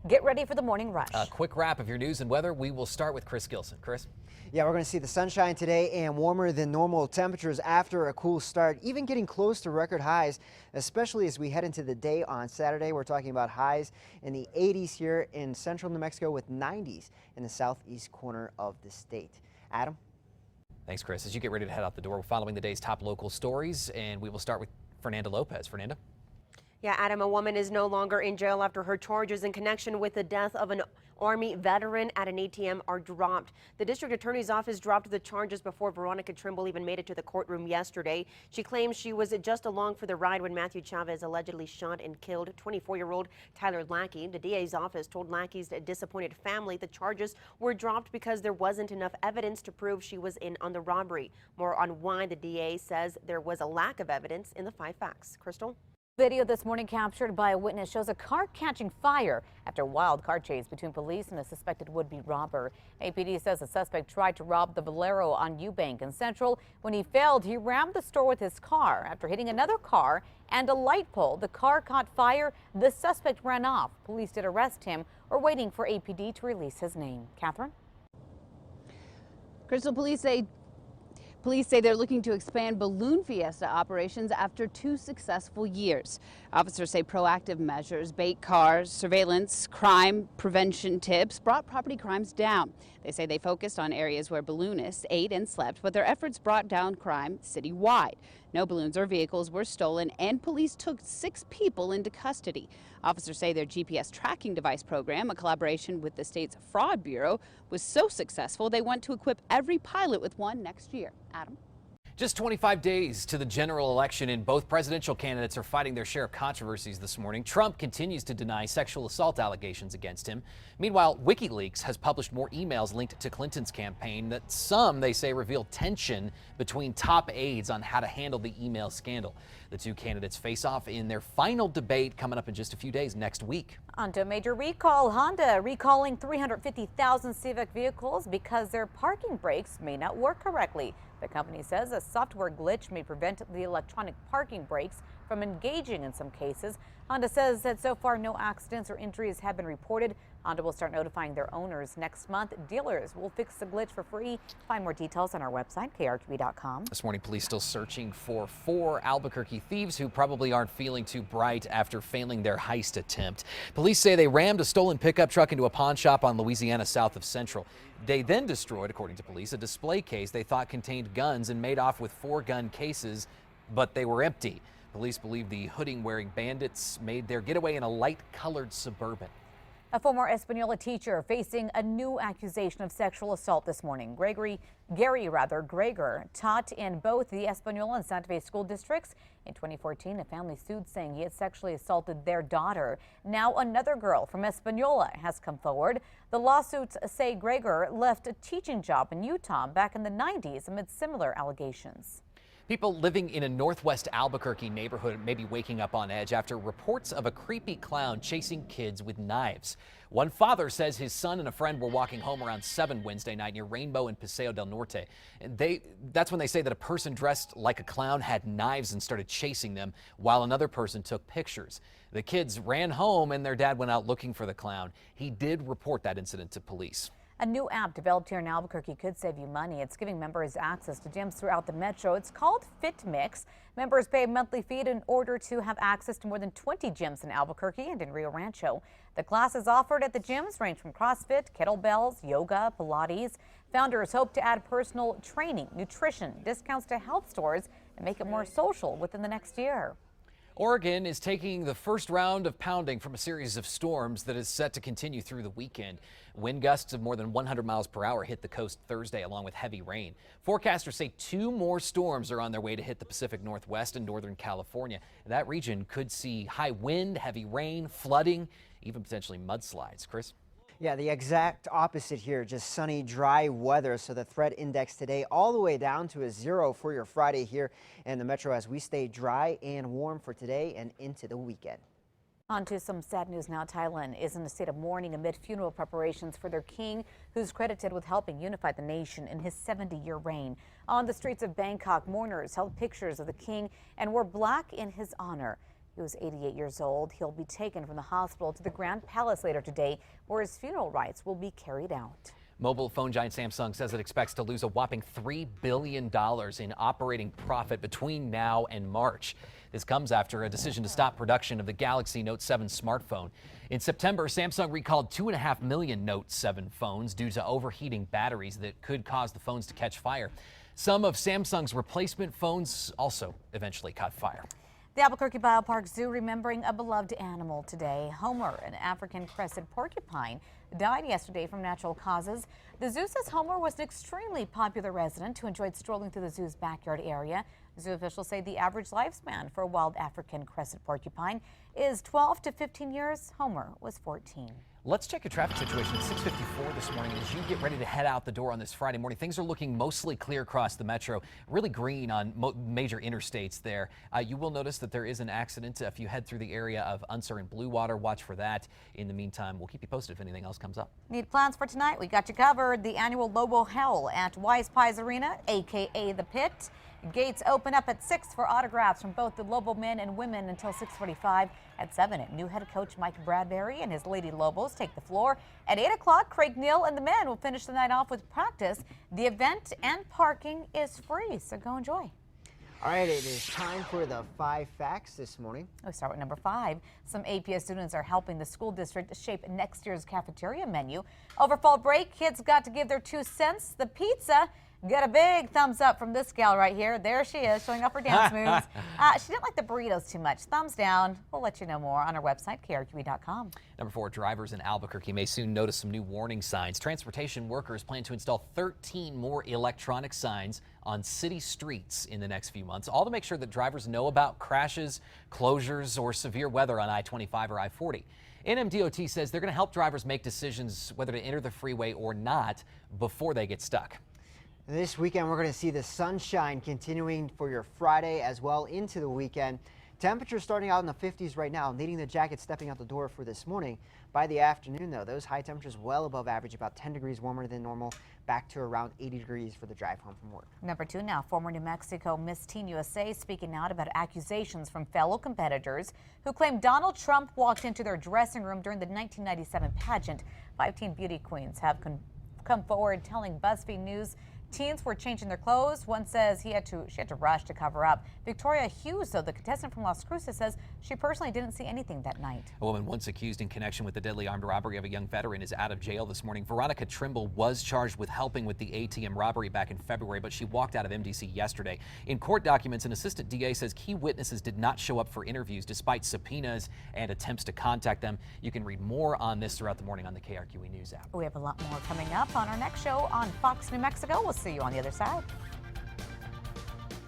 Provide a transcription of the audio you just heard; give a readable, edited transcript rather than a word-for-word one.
Get ready for the morning rush. A quick wrap of your news and weather. We will start with Chris Gilson. Chris? Yeah, we're going to see the sunshine today and warmer than normal temperatures after a cool start, even getting close to record highs, especially as we head into the day on Saturday. We're talking about highs in the 80s here in central New Mexico with 90s in the southeast corner of the state. Adam? Thanks, Chris. As you get ready to head out the door, we're following the day's top local stories, and we will start with Fernanda Lopez. Fernanda? Yeah, Adam, a woman is no longer in jail after her charges in connection with the death of an Army veteran at an ATM are dropped. The district attorney's office dropped the charges before Veronica Trimble even made it to the courtroom yesterday. She claims she was just along for the ride when Matthew Chavez allegedly shot and killed 24-year-old Tyler Lackey. The DA's office told Lackey's disappointed family the charges were dropped because there wasn't enough evidence to prove she was in on the robbery. More on why the DA says there was a lack of evidence in the 5 facts. Crystal? Video this morning captured by a witness shows a car catching fire after a wild car chase between police and a suspected would-be robber. APD says the suspect tried to rob the Valero on Eubank and Central. When he failed, he rammed the store with his car. After hitting another car and a light pole, the car caught fire. The suspect ran off. Police did arrest him, or waiting for APD to release his name. Catherine? Crystal, police say they're looking to expand balloon fiesta operations after 2 successful years. Officers say proactive measures, bait cars, surveillance, crime prevention tips brought property crimes down. They say they focused on areas where balloonists ate and slept, but their efforts brought down crime citywide. No balloons or vehicles were stolen, and police took 6 people into custody. Officers say their GPS tracking device program, a collaboration with the state's fraud bureau, was so successful they want to equip every pilot with one next year. Adam? Just 25 days to the general election, and both presidential candidates are fighting their share of controversies this morning. Trump continues to deny sexual assault allegations against him. Meanwhile, WikiLeaks has published more emails linked to Clinton's campaign that some, they say, reveal tension between top aides on how to handle the email scandal. The 2 candidates face off in their final debate coming up in just a few days next week. On to a major recall. Honda recalling 350,000 Civic vehicles because their parking brakes may not work correctly. The company says a software glitch may prevent the electronic parking brakes from engaging in some cases. Honda says that so far no accidents or injuries have been reported. Honda will start notifying their owners next month. Dealers will fix the glitch for free. Find more details on our website, KRQE.com. This morning, police still searching for 4 Albuquerque thieves who probably aren't feeling too bright after failing their heist attempt. Police say they rammed a stolen pickup truck into a pawn shop on Louisiana south of Central. They then destroyed, according to police, a display case they thought contained guns and made off with 4 gun cases, but they were empty. Police believe the hooding-wearing bandits made their getaway in a light-colored Suburban. A former Espanola teacher facing a new accusation of sexual assault this morning. Gary Gregor taught in both the Espanola and Santa Fe school districts. In 2014, a family sued saying he had sexually assaulted their daughter. Now another girl from Espanola has come forward. The lawsuits say Gregor left a teaching job in Utah back in the 90s amid similar allegations. People living in a northwest Albuquerque neighborhood may be waking up on edge after reports of a creepy clown chasing kids with knives. One father says his son and a friend were walking home around 7 Wednesday night near Rainbow and Paseo del Norte. And that's when they say that a person dressed like a clown had knives and started chasing them, while another person took pictures. The kids ran home and their dad went out looking for the clown. He did report that incident to police. A new app developed here in Albuquerque could save you money. It's giving members access to gyms throughout the metro. It's called Fit Mix. Members pay a monthly fee in order to have access to more than 20 gyms in Albuquerque and in Rio Rancho. The classes offered at the gyms range from CrossFit, kettlebells, yoga, Pilates. Founders hope to add personal training, nutrition, discounts to health stores, and make it more social within the next year. Oregon is taking the first round of pounding from a series of storms that is set to continue through the weekend. Wind gusts of more than 100 miles per hour hit the coast Thursday, along with heavy rain. Forecasters say 2 more storms are on their way to hit the Pacific Northwest and Northern California. That region could see high wind, heavy rain, flooding, even potentially mudslides. Chris? Yeah, the exact opposite here, just sunny, dry weather. So the threat index today all the way down to a 0 for your Friday here in the metro as we stay dry and warm for today and into the weekend. On to some sad news now. Thailand is in a state of mourning amid funeral preparations for their king, who's credited with helping unify the nation in his 70-year reign. On the streets of Bangkok, mourners held pictures of the king and wore black in his honor. He was 88 years old. He'll be taken from the hospital to the Grand Palace later today, where his funeral rites will be carried out. Mobile phone giant Samsung says it expects to lose a whopping $3 billion in operating profit between now and March. This comes after a decision to stop production of the Galaxy Note 7 smartphone. In September, Samsung recalled 2.5 million Note 7 phones due to overheating batteries that could cause the phones to catch fire. Some of Samsung's replacement phones also eventually caught fire. The Albuquerque Biopark Zoo remembering a beloved animal today. Homer, an African crested porcupine, died yesterday from natural causes. The zoo says Homer was an extremely popular resident who enjoyed strolling through the zoo's backyard area. Zoo officials say the average lifespan for a wild African crested porcupine is 12 to 15 years. Homer was 14. Let's check your traffic situation at 6:54 this morning. As you get ready to head out the door on this Friday morning, things are looking mostly clear across the metro, really green on major interstates there. You will notice that there is an accident if you head through the area of Unser and Blue Water. Watch for that. In the meantime, we'll keep you posted if anything else comes up. Need plans for tonight? We got you covered. The annual Lobo Hell at Wise Pies Arena, aka The Pit. Gates open up at 6 for autographs from both the Lobo men and women until 6:45. At 7, new head coach Mike Bradbury and his Lady Lobos take the floor. At 8 o'clock, Craig Neal and the men will finish the night off with practice. The event and parking is free, so go enjoy. All right, it is time for the 5 facts this morning. We start with number 5. Some APS students are helping the school district shape next year's cafeteria menu. Over fall break, kids got to give their 2 cents. The pizza got a big thumbs up from this gal right here. There she is, showing off her dance moves. She didn't like the burritos too much. Thumbs down. We'll let you know more on our website, KRQE.com. Number 4, drivers in Albuquerque may soon notice some new warning signs. Transportation workers plan to install 13 more electronic signs on city streets in the next few months, all to make sure that drivers know about crashes, closures, or severe weather on I-25 or I-40. NMDOT says they're going to help drivers make decisions whether to enter the freeway or not before they get stuck. This weekend, we're going to see the sunshine continuing for your Friday as well into the weekend. Temperatures starting out in the 50s right now, needing the jacket stepping out the door for this morning. By the afternoon, though, those high temperatures well above average, about 10 degrees warmer than normal, back to around 80 degrees for the drive home from work. Number 2 now, former New Mexico Miss Teen USA speaking out about accusations from fellow competitors who claim Donald Trump walked into their dressing room during the 1997 pageant. 5 teen beauty queens have come forward telling BuzzFeed News teens were changing their clothes. One says she had to rush to cover up. Victoria Hughes, though, the contestant from Las Cruces, says she personally didn't see anything that night. A woman once accused in connection with the deadly armed robbery of a young veteran is out of jail this morning. Veronica Trimble was charged with helping with the ATM robbery back in February, but she walked out of MDC yesterday. In court documents, an assistant DA says key witnesses did not show up for interviews despite subpoenas and attempts to contact them. You can read more on this throughout the morning on the KRQE News app. We have a lot more coming up on our next show on Fox New Mexico. We'll see you on the other side.